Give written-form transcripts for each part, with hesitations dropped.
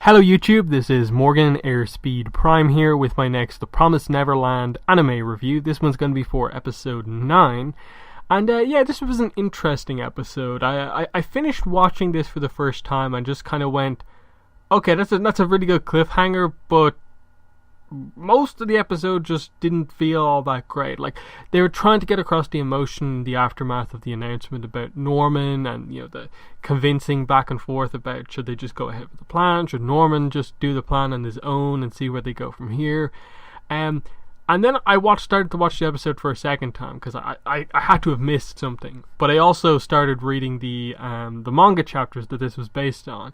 Hello YouTube, this is Morgan Airspeed Prime here with my next The Promised Neverland anime review. This one's going to be for episode 9. And this was an interesting episode. I finished watching this for the first time and just kind of went, okay, that's a really good cliffhanger, but most of the episode just didn't feel all that great. Like, they were trying to get across the emotion, the aftermath of the announcement about Norman, and the convincing back and forth about should they just go ahead with the plan, should Norman just do the plan on his own and see where they go from here. And then I started to watch the episode for a second time because I had to have missed something. But I also started reading the manga chapters that this was based on.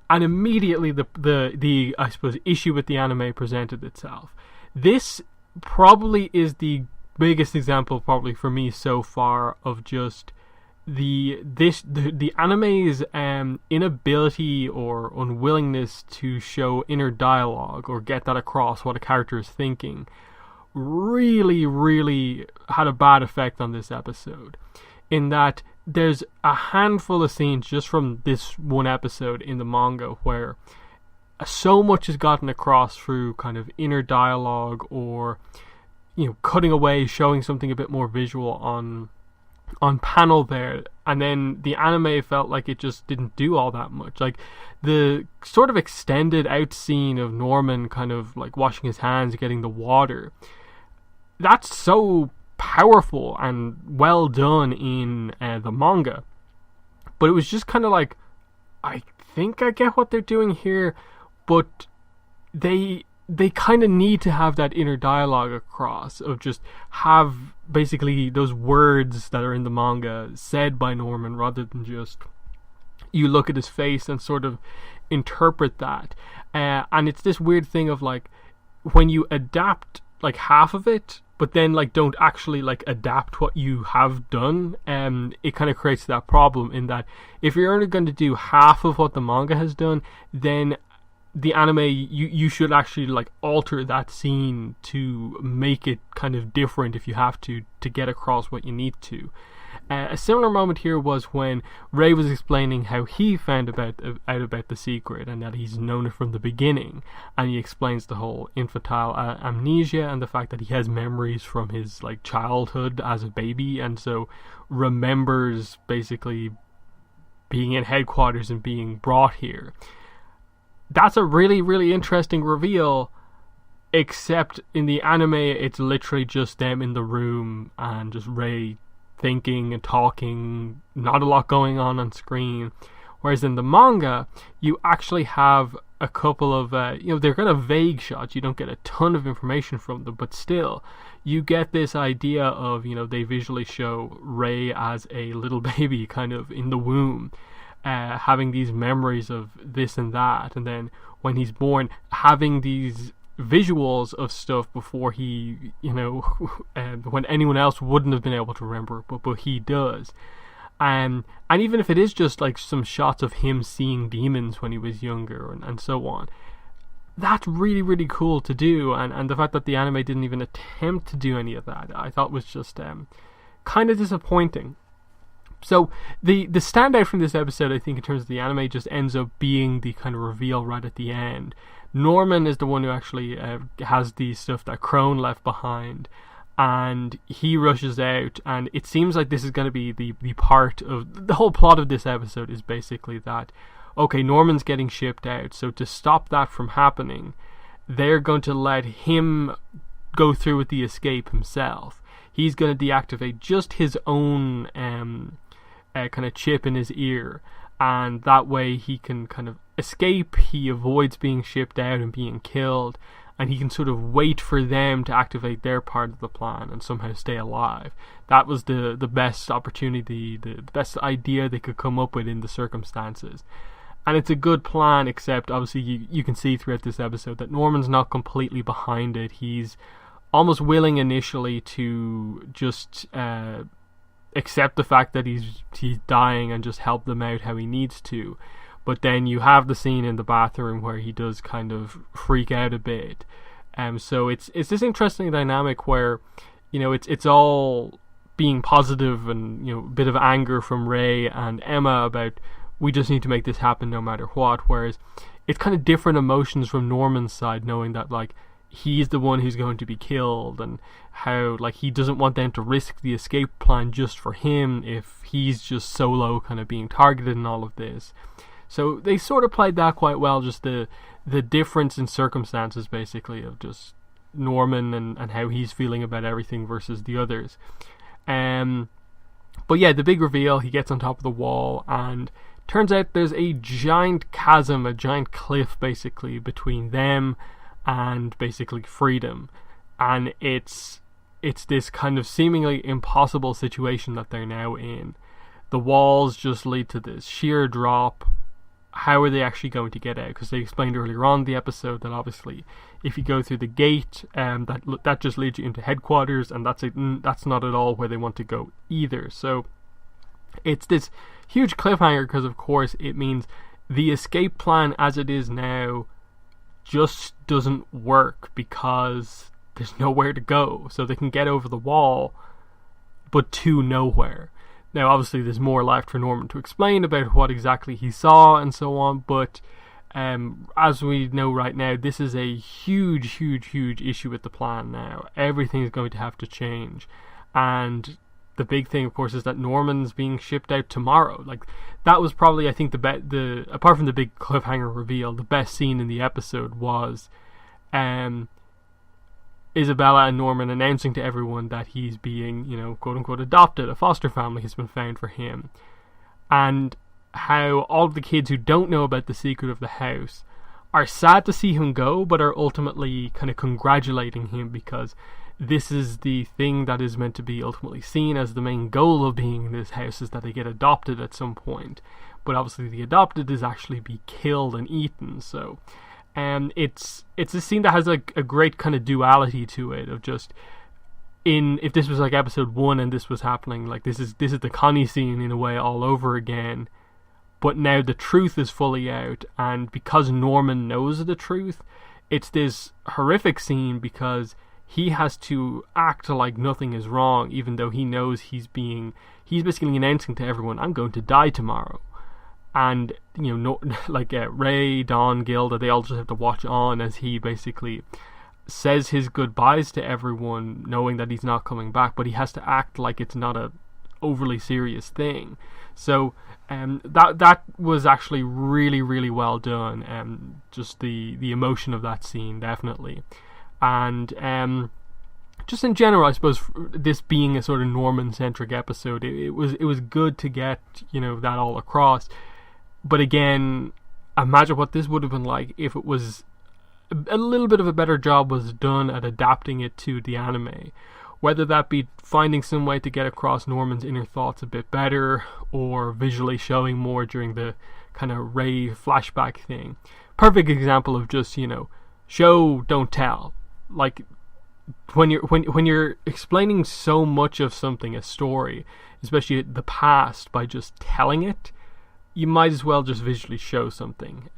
And immediately the I suppose issue with the anime presented itself. This probably is the biggest example, probably for me so far, of just the anime's inability or unwillingness to inner dialogue or get that across what a character is thinking. Really had a bad effect on this episode, in that there's a handful of scenes just from this one episode in the manga where so much is gotten across through kind of inner dialogue or cutting away, showing something a bit more visual on panel there, and then the anime felt like it just didn't do all that much. Like the sort of extended out scene of Norman kind of like washing his hands, getting the water, that's so powerful and well done in the manga, but it was just kind of like, I think I get what they're doing here, but they kind of need to have that inner dialogue across, of just have basically those words that are in the manga said by Norman, rather than just you look at his face and sort of interpret that. And it's this weird thing of like, when you adapt like half of it but then like don't actually like adapt what you have done, it kind of creates that problem, in that if you're only going to do half of what the manga has done, then the anime, you should actually like alter that scene to make it kind of different if you have to get across what you need to. A similar moment here was when Rey was explaining how he found out about the secret, and that he's known it from the beginning, and he explains the whole infantile amnesia and the fact that he has memories from his like childhood as a baby, and so remembers basically being in headquarters and being brought here. That's a really interesting reveal, except in the anime it's literally just them in the room and just Rey thinking and talking, not a lot going on screen. Whereas in the manga, you actually have a couple of they're kind of vague shots. You don't get a ton of information from them, but still you get this idea of they visually show Rey as a little baby kind of in the womb, having these memories of this and that, and then when he's born, having these visuals of stuff before he, when anyone else wouldn't have been able to remember, but he does. And even if it is just like some shots of him seeing demons when he was younger and so on, that's really cool to do. And the fact that the anime didn't even attempt to do any of that, I thought was just kind of disappointing. So the standout from this episode, I think, in terms of the anime, just ends up being the kind of reveal right at the end. Norman is the one who actually has the stuff that Crone left behind, and he rushes out, and it seems like this is going to be the part of the whole plot of this episode, is basically that, okay, Norman's getting shipped out, so to stop that from happening, they're going to let him go through with the escape himself. He's going to deactivate just his own kind of chip in his ear, and that way he can kind of escape. He avoids being shipped out and being killed, and he can sort of wait for them to activate their part of the plan and somehow stay alive. That was the best opportunity, the best idea they could come up with in the circumstances. And it's a good plan, except obviously you can see throughout this episode that Norman's not completely behind it. He's almost willing initially to just accept the fact that he's dying and just help them out how he needs to. But then you have the scene in the bathroom where he does kind of freak out a bit. So it's this interesting dynamic where, it's all being positive and, a bit of anger from Rey and Emma about we just need to make this happen no matter what. Whereas it's kind of different emotions from Norman's side, knowing that like he's the one who's going to be killed, and how like he doesn't want them to risk the escape plan just for him if he's just solo kind of being targeted and all of this. So they sort of played that quite well, just the difference in circumstances basically of just Norman and how he's feeling about everything versus the others. But yeah, the big reveal, he gets on top of the wall, and turns out there's a giant chasm, a giant cliff basically between them and basically freedom. And it's this kind of seemingly impossible situation that they're now in. The walls just lead to this sheer drop. How are they actually going to get out? Because they explained earlier on in the episode that obviously if you go through the gate, that just leads you into headquarters, and that's not at all where they want to go either. So it's this huge cliffhanger because of course it means the escape plan as it is now just doesn't work because there's nowhere to go. So they can get over the wall, but to nowhere. Now, obviously, there's more left for Norman to explain about what exactly he saw and so on, but as we know right now, this is a huge issue with the plan now. Everything is going to have to change. And the big thing, of course, is that Norman's being shipped out tomorrow. Like, that was probably, I think, apart from the big cliffhanger reveal, the best scene in the episode was Isabella and Norman announcing to everyone that he's being, quote-unquote adopted. A foster family has been found for him. And how all of the kids who don't know about the secret of the house are sad to see him go, but are ultimately kind of congratulating him because this is the thing that is meant to be ultimately seen as the main goal of being in this house, is that they get adopted at some point. But obviously the adopted is actually be killed and eaten, so... it's a scene that has a great kind of duality to it, of just if this was like episode 1 and this was happening, like this is the Connie scene in a way all over again, but now the truth is fully out, and because Norman knows the truth, it's this horrific scene because he has to act like nothing is wrong, even though he knows he's basically announcing to everyone, I'm going to die tomorrow. And, Ray, Dawn, Gilda, they all just have to watch on as he basically says his goodbyes to everyone, knowing that he's not coming back, but he has to act like it's not a overly serious thing. So, that was actually really well done. Just the emotion of that scene, definitely. And, just in general, I suppose, this being a sort of Norman-centric episode, it was good to get, that all across. But again, imagine what this would have been like if it was a little bit of a better job was done at adapting it to the anime. Whether that be finding some way to get across Norman's inner thoughts a bit better, or visually showing more during the kind of Rey flashback thing. Perfect example of just, show, don't tell. Like, when you're explaining so much of something, a story, especially the past, by just telling it, you might as well just visually show something,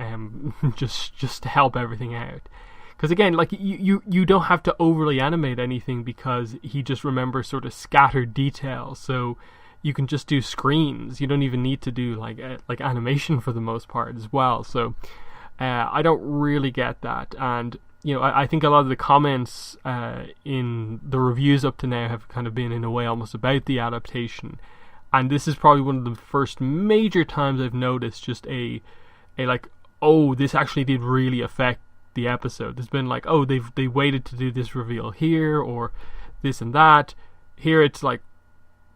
just to help everything out. Because again, like you don't have to overly animate anything because he just remembers sort of scattered details. So you can just do screens. You don't even need to do like animation for the most part as well. So I don't really get that, and I think a lot of the comments in the reviews up to now have kind of been in a way almost about the adaptation. And this is probably one of the first major times I've noticed just a this actually did really affect the episode. There's been like, they waited to do this reveal here, or this and that. Here it's like,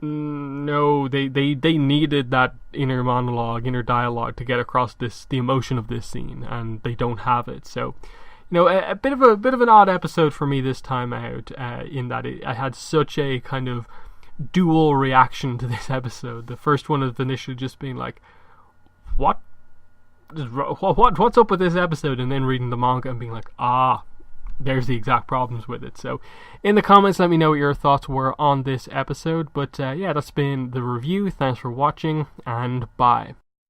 no, they needed that inner monologue, inner dialogue to get across the emotion of this scene, and they don't have it. So, a bit of an odd episode for me this time out, in that I had such a kind of dual reaction to this episode. The first one of initially just being like, what's up with this episode, and then reading the manga and being like, there's the exact problems with it. So in the comments, let me know what your thoughts were on this episode. But that's been the review. Thanks for watching, and bye.